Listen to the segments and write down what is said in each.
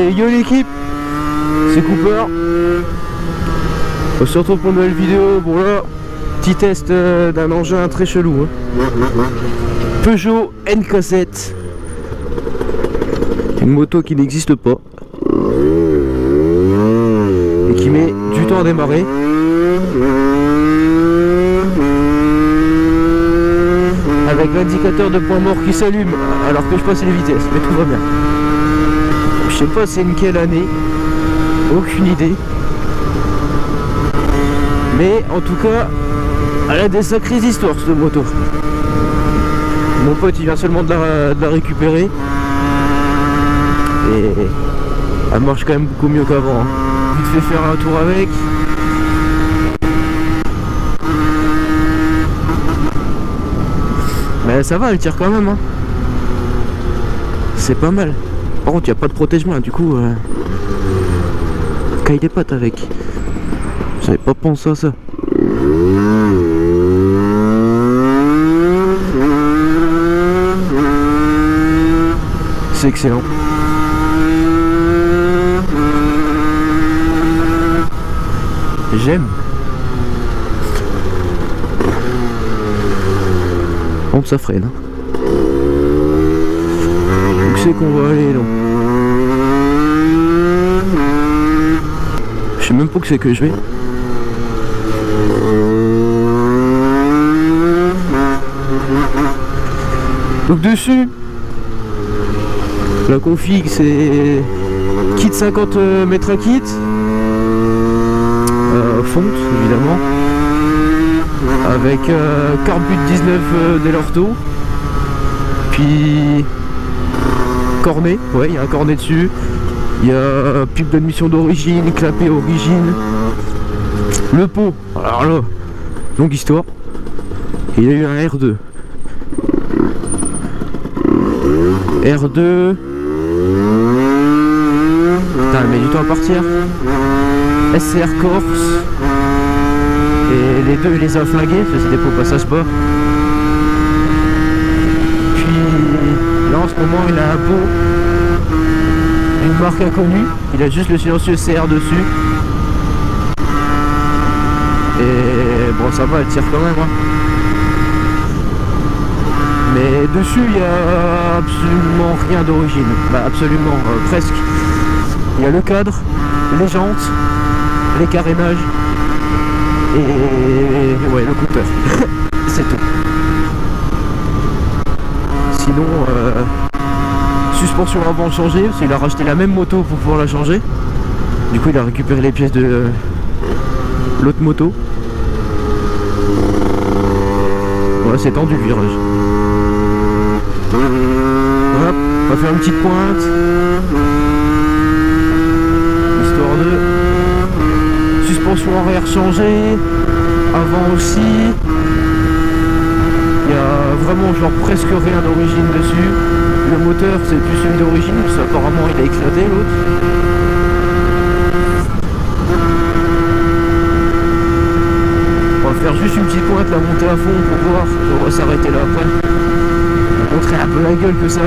Et yo l'équipe, c'est Cooper. On se retrouve pour une nouvelle vidéo. Bon là, petit test d'un engin très chelou, hein. Peugeot NK7. Une moto qui n'existe pas et qui met du temps à démarrer. Avec l'indicateur de point mort qui s'allume alors que je passe les vitesses, mais tout va bien. Je sais pas c'est une quelle année, aucune idée. Mais en tout cas, elle a des sacrées histoires cette moto. Mon pote il vient seulement de la récupérer. Et elle marche quand même beaucoup mieux qu'avant, hein. Vite fait faire un tour avec. Mais ça va, elle tire quand même, hein. C'est pas mal. Par contre, il n'y a pas de protège-main, du coup, caille des pattes avec. J'avais pas pensé à ça. C'est excellent. J'aime. Bon, ça freine, hein. Où c'est qu'on va aller là? Je sais même pas où c'est que je vais. Donc dessus, la config c'est kit 50 mètres à kit, fonte évidemment, avec carbut 19 de l'ortho, puis cornet, ouais il y a un cornet dessus, il y a pipe d'admission d'origine, clapet origine, le pot, alors là, longue histoire, il y a eu un R2. R2. Putain, elle met du temps à partir. SCR Corse. Et les deux, il les a flingués, c'est des pots passage bas. Puis là, en ce moment, il a un pot d'une marque inconnue. Il a juste le silencieux CR dessus. Et bon, ça va, elle tire quand même, hein. Mais dessus il n'y a absolument rien d'origine, bah absolument, presque. Il y a le cadre, les jantes, les carénages et ouais le compteur. C'est tout. Sinon suspension avant changée, parce qu'il a racheté la même moto pour pouvoir la changer. Du coup il a récupéré les pièces de l'autre moto. Voilà, c'est tendu le virage. Hop, on va faire une petite pointe, histoire de suspension arrière changée, avant aussi. Il y a vraiment genre presque rien d'origine dessus. Le moteur c'est plus celui d'origine, parce qu'apparemment il a éclaté l'autre. On va faire juste une petite pointe, la monter à fond pour voir, on va s'arrêter là après. Montrer un peu la gueule que ça a.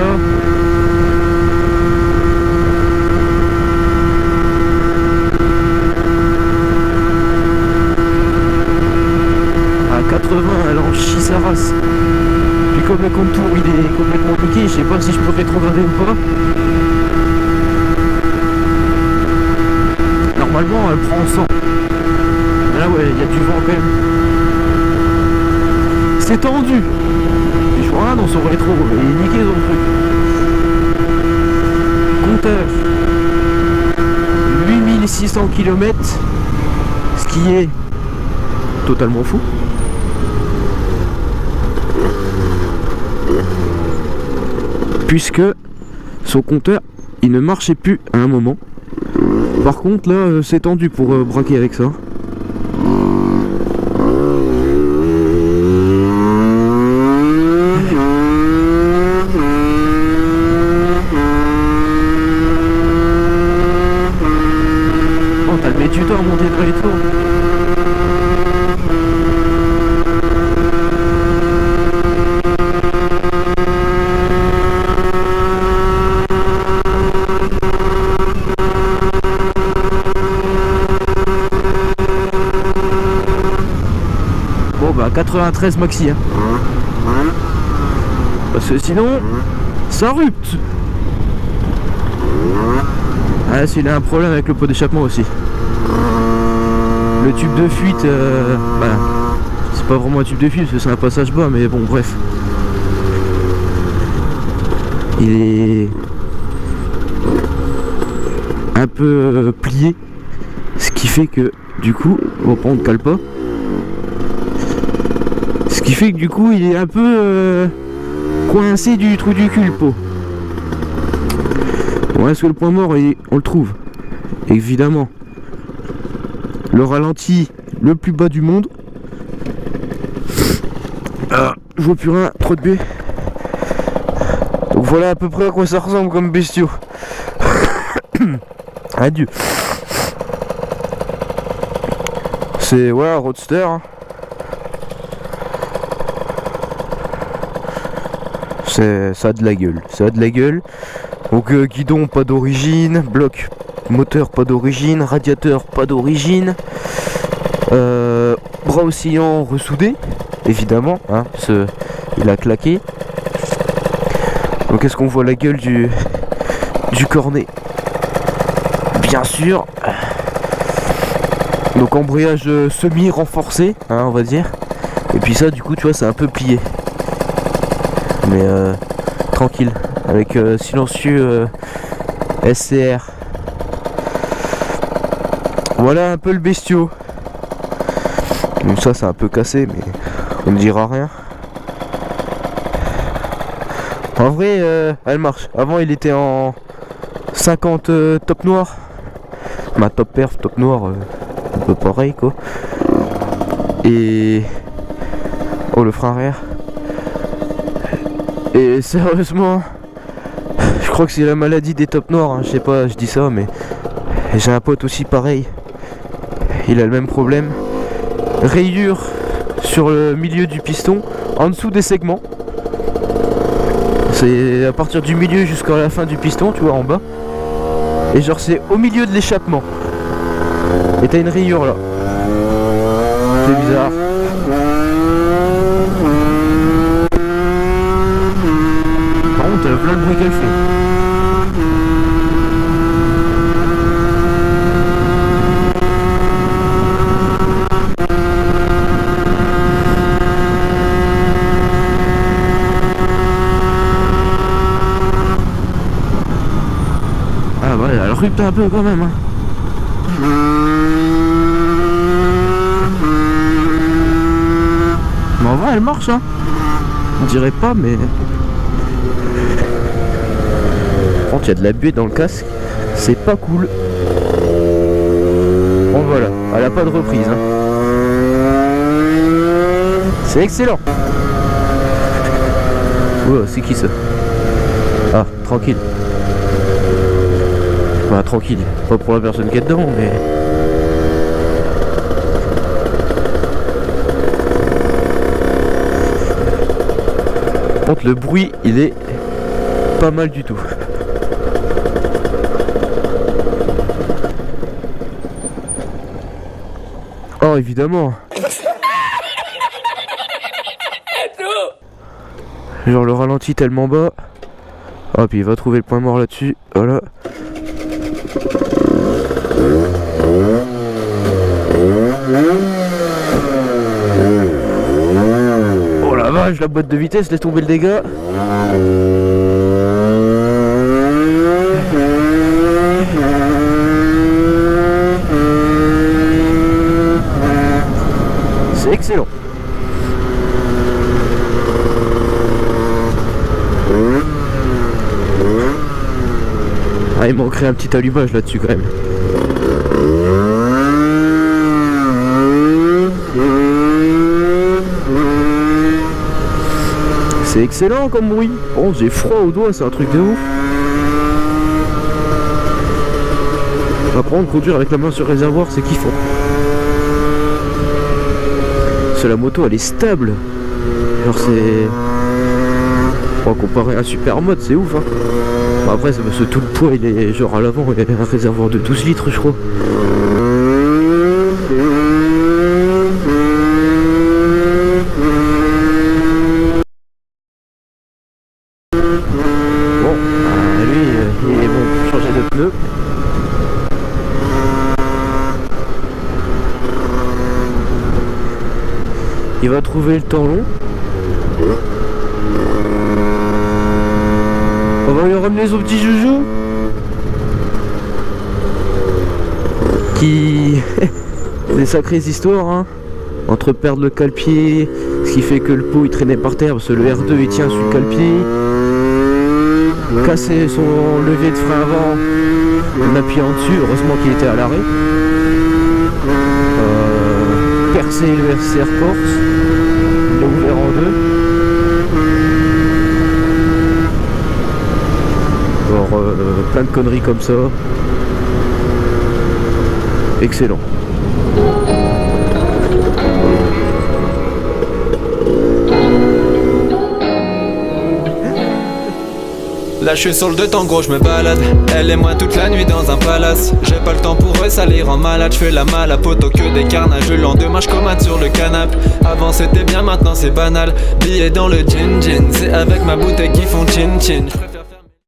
À 80 elle en chie sa race. Puis comme le contour il est complètement piqué, je sais pas si je peux rétrograder ou pas. Normalement elle prend 100. Là ouais il y a du vent quand même. C'est tendu. Je vois dans son rétro, il est niqué dans le truc. Compteur 8600 km, ce qui est totalement fou. Puisque son compteur il ne marchait plus à un moment. Par contre là c'est tendu pour braquer avec ça. Mais tu dois remonter dans les tours. 93 maxi, hein. Parce que sinon, ça rupte. Ah, s'il a un problème avec le pot d'échappement aussi. Le tube de fuite, voilà. C'est pas vraiment un tube de fuite parce que c'est un passage bas, mais bon, bref. Il est un peu plié, ce qui fait que du coup, on va pas, on ne cale pas. Ce qui fait que du coup, il est un peu coincé du trou du cul, le pot. Bon, est-ce que le point mort, on le trouve? Évidemment. Le ralenti le plus bas du monde. Je vois plus rien, trop de buée. Donc voilà à peu près à quoi ça ressemble comme bestiaux. Adieu. C'est ouais, un roadster, hein. Ça a de la gueule, ça a de la gueule. Donc guidon pas d'origine, bloc moteur pas d'origine, radiateur pas d'origine, bras oscillant ressoudé, évidemment, hein, il a claqué. Donc est-ce qu'on voit la gueule du cornet? Bien sûr. Donc embrayage semi-renforcé, hein, on va dire. Et puis ça, du coup, tu vois, c'est un peu plié. Mais tranquille, avec silencieux SCR. Voilà un peu le bestiau. Donc ça, c'est un peu cassé, mais on ne dira rien. En vrai, elle marche. Avant, il était en 50 top noir. Ma top perf, top noir, un peu pareil, quoi. Et... oh, le frein arrière. Et sérieusement, je crois que c'est la maladie des top noirs, hein. Je sais pas, je dis ça, mais j'ai un pote aussi pareil. Il a le même problème. Rayure sur le milieu du piston, en dessous des segments. C'est à partir du milieu jusqu'à la fin du piston, tu vois, en bas. Et genre c'est au milieu de l'échappement. Et t'as une rayure là. C'est bizarre. Par contre, t'as plein de bruit qu'elle fait. Ah ouais, elle rupte un peu quand même, hein. Mais en vrai elle marche, hein. On dirait pas, mais... Par contre il y a de la buée dans le casque. C'est pas cool. Bon voilà, elle a pas de reprise, hein. C'est excellent. Oh, c'est qui ça? Ah, tranquille. Bah tranquille, pas pour la personne qui est dedans, mais... Par contre le bruit, il est pas mal du tout. Oh évidemment. Genre le ralenti tellement bas. Ah puis il va trouver le point mort là-dessus, voilà. Oh la vache, la boîte de vitesse laisse tomber le dégât. C'est excellent. Ah, il manquerait un petit allumage là-dessus quand même. C'est excellent comme bruit. Oh, j'ai froid aux doigts, c'est un truc de ouf. Apprendre à conduire avec la main sur le réservoir, c'est kiffant. Parce que la moto, elle est stable. Genre c'est... Bon, comparé à un super mode, c'est ouf, hein. Bon, après, c'est parce que tout le poids, il est genre à l'avant, il y a un réservoir de 12 litres, je crois. bon, changer de pneus. Il va trouver le temps long. On va lui ramener son petit joujou qui... des sacrées histoires hein. Entre perdre le cale-pied, ce qui fait que le pot il traînait par terre parce que le R2 il tient sur le cale-pied, casser son levier de frein avant en appuyant dessus, heureusement qu'il était à l'arrêt, percer le RCR Corse, il l'a ouvert en deux. Alors plein de conneries comme ça. Excellent. Là je suis sur le deux temps gros, je me balade. Elle et moi toute la nuit dans un palace. J'ai pas le temps pour eux, ça les rend malades. Je fais la malle à poteau que des carnages. Le lendemain je commate sur le canapé. Avant c'était bien, maintenant c'est banal. Billets dans le jean, c'est avec ma bouteille qui font chin chin.